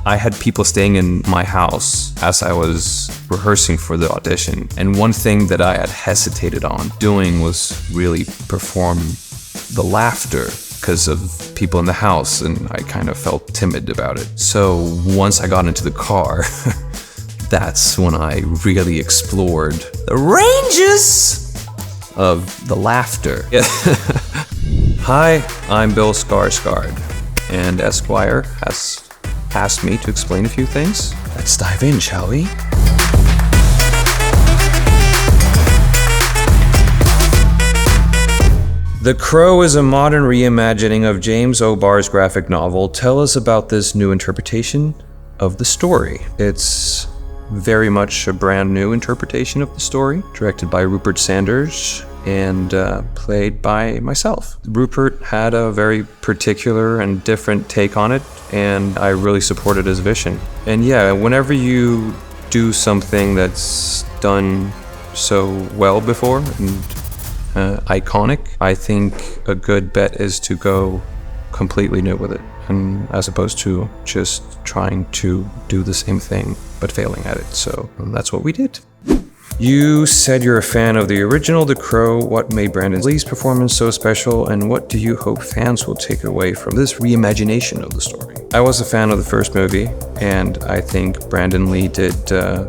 I had people staying in my house as I was rehearsing for the audition. And one thing that I had hesitated on doing was really perform the laughter because of people in the house, and I kind of felt timid about it. So once I got into the car, that's when I really explored the ranges of the laughter. Hi, I'm Bill Skarsgård, and Esquire has asked me to explain a few things. Let's dive in, shall we? The Crow is a modern reimagining of James O'Barr's graphic novel. Tell us about this new interpretation of the story. It's very much a brand new interpretation of the story, directed by Rupert Sanders and played by myself. Rupert had a very particular and different take on it, and I really supported his vision. And yeah, whenever you do something that's done so well before and iconic, I think a good bet is to go completely new with it, and as opposed to just trying to do the same thing but failing at it. So that's what we did. You said you're a fan of the original The Crow. What made Brandon Lee's performance so special, and what do you hope fans will take away from this reimagination of the story? I was a fan of the first movie, and I think Brandon Lee did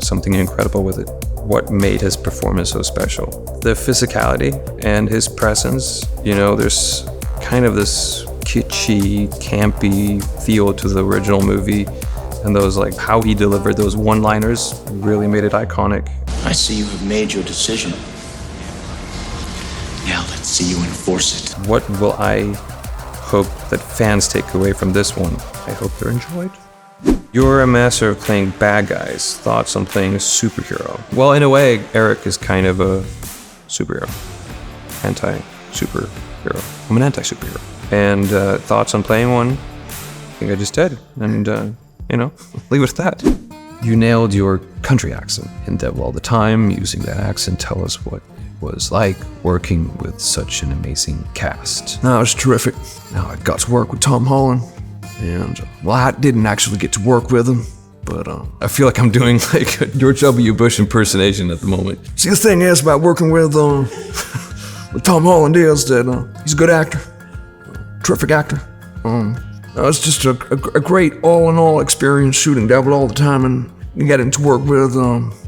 something incredible with it. What made his performance so special? The physicality and his presence. You know, there's kind of this kitschy, campy feel to the original movie, and those, like, how he delivered those one-liners really made it iconic. I see you have made your decision. Now let's see you enforce it. What will I hope that fans take away from this one? I hope they're enjoyed. You're a master of playing bad guys. Thoughts on playing a superhero? Well, in a way, Eric is kind of a superhero. Anti-superhero. I'm an anti-superhero. And thoughts on playing one? I think I just did. And, leave it at that. You nailed your country accent in Devil All the Time. Using that accent, tell us what it was like working with such an amazing cast. No, it was terrific. Now I got to work with Tom Holland. And, well, I didn't actually get to work with him, but I feel like I'm doing like a George W. Bush impersonation at the moment. See, the thing is about working with Tom Holland is that he's a good actor, terrific actor. It's just a great all-in-all experience shooting Devil All the Time, and getting to work with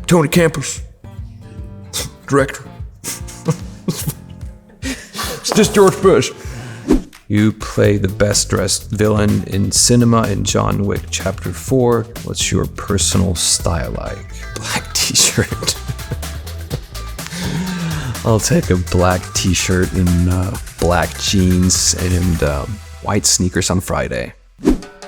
Tony Campos, director. It's just George Bush. You play the best-dressed villain in cinema in John Wick Chapter 4. What's your personal style like? Black t-shirt. I'll take a black t-shirt and black jeans and white sneakers on Friday.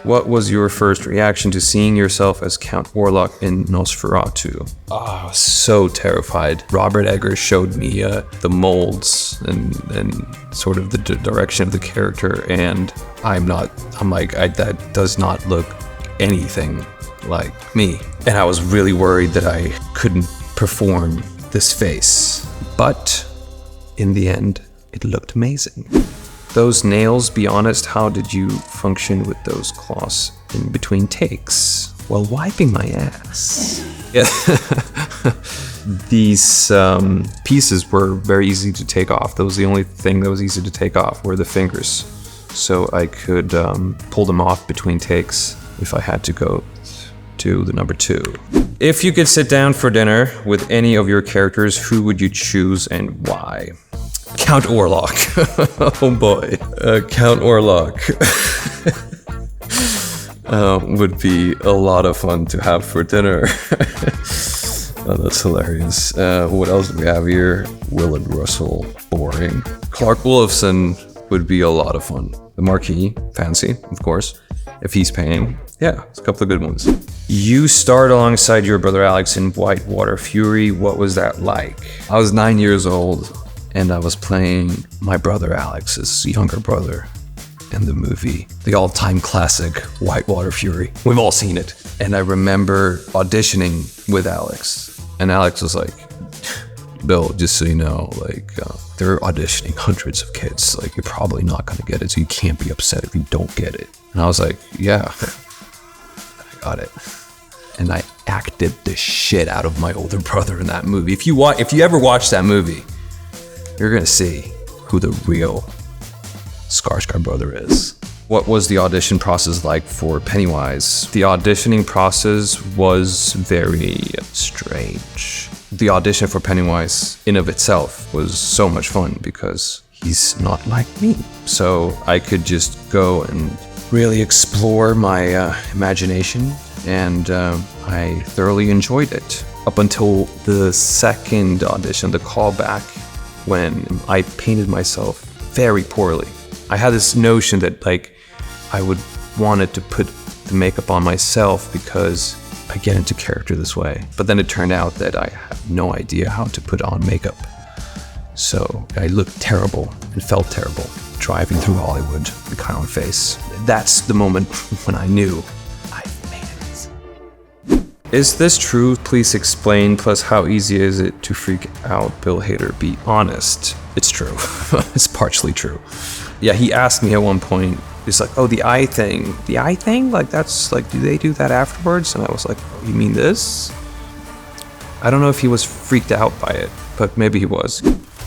What was your first reaction to seeing yourself as Count Orlok in Nosferatu? I was so terrified. Robert Eggers showed me the molds and sort of the direction of the character, and that does not look anything like me. And I was really worried that I couldn't perform this face. But in the end, it looked amazing. Those nails, be honest, how did you function with those claws in between takes while wiping my ass? Yeah. These pieces were very easy to take off. That was the only thing that was easy to take off were the fingers. So I could pull them off between takes if I had to go to the number 2. If you could sit down for dinner with any of your characters, who would you choose and why? Count Orlok. Oh boy. Count Orlok would be a lot of fun to have for dinner. Oh, that's hilarious. What else do we have here? Willard Russell, boring. Clark Wolfson would be a lot of fun. The Marquis, fancy, of course, if he's paying. Yeah, it's a couple of good ones. You starred alongside your brother Alex in Whitewater Fury. What was that like? I was 9 years old, and I was playing my brother Alex's younger brother in the movie, the all-time classic Whitewater Fury. We've all seen it. And I remember auditioning with Alex, and Alex was like, Bill, just so you know, they're auditioning hundreds of kids. You're probably not gonna get it, so you can't be upset if you don't get it. And I was like, yeah. got it. And I acted the shit out of my older brother in that movie. If you ever watch that movie, you're gonna see who the real Skarsgård brother is. What was the audition process like for Pennywise? The auditioning process was very strange. The audition for Pennywise in of itself was so much fun because he's not like me. So I could just go and really explore my imagination, and I thoroughly enjoyed it. Up until the second audition, the callback, when I painted myself very poorly. I had this notion that like I would wanted to put the makeup on myself because I get into character this way. But then it turned out that I have no idea how to put on makeup. So I looked terrible and felt terrible driving through Hollywood, the clown face. That's the moment when I knew I've made it. Is this true? Please explain. Plus, how easy is it to freak out Bill Hader? Be honest. It's true. It's partially true. Yeah, he asked me at one point, he's like, oh, the eye thing. The eye thing? Like, that's like, do they do that afterwards? And I was like, oh, you mean this? I don't know if he was freaked out by it, but maybe he was.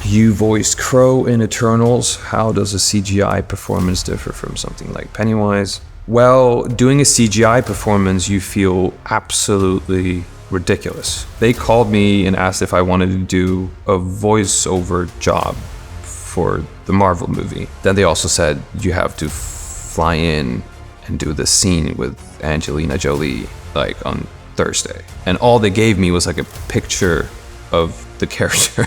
You voiced Crow in Eternals. How does a CGI performance differ from something like Pennywise? Well, doing a CGI performance, you feel absolutely ridiculous. They called me and asked if I wanted to do a voiceover job for the Marvel movie. Then they also said you have to fly in and do the scene with Angelina Jolie like on Thursday. And all they gave me was like a picture of the character.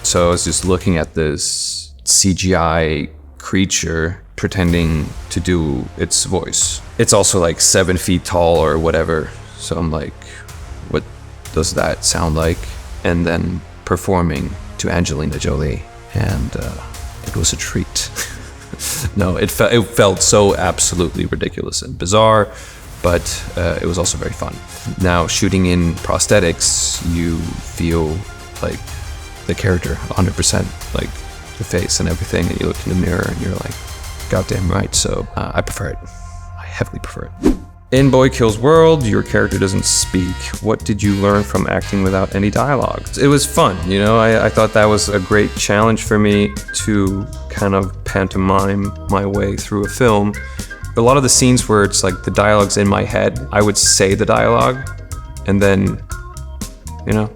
So I was just looking at this CGI creature pretending to do its voice. It's also like 7 feet tall or whatever. So I'm like, what does that sound like? And then performing to Angelina Jolie. And it was a treat. No, it felt so absolutely ridiculous and bizarre, but it was also very fun. Now, shooting in prosthetics, you feel like the character 100%, like the face and everything, and you look in the mirror and you're like, goddamn right. So I prefer it. I heavily prefer it. In Boy Kills World, your character doesn't speak. What did you learn from acting without any dialogue? It was fun, you know, I thought that was a great challenge for me to kind of pantomime my way through a film. A lot of the scenes where it's like the dialogue's in my head, I would say the dialogue and then, you know,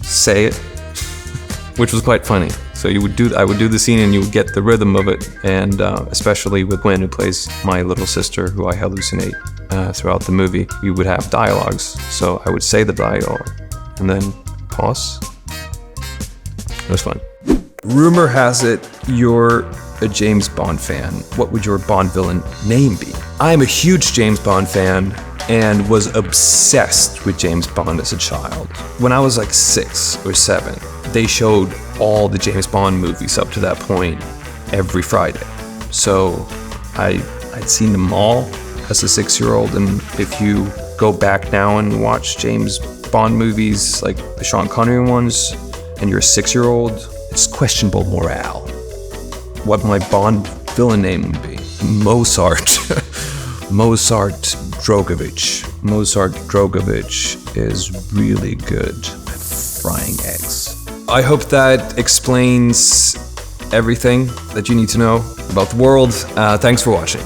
say it, which was quite funny. So I would do the scene and you would get the rhythm of it, and especially with Gwen, who plays my little sister, who I hallucinate throughout the movie, we would have dialogues. So I would say the dialogue and then pause. It was fun. Rumor has it you're a James Bond fan. What would your Bond villain name be? I'm a huge James Bond fan and was obsessed with James Bond as a child. When I was like 6 or 7, they showed all the James Bond movies up to that point every Friday. So I'd seen them all as a 6-year-old, and if you go back now and watch James Bond movies, like the Sean Connery ones, and you're a 6-year-old, it's questionable morale. What my Bond villain name would be? Mozart. Mozart Drogovic. Mozart Drogovic is really good at frying eggs. I hope that explains everything that you need to know about the world. Thanks for watching.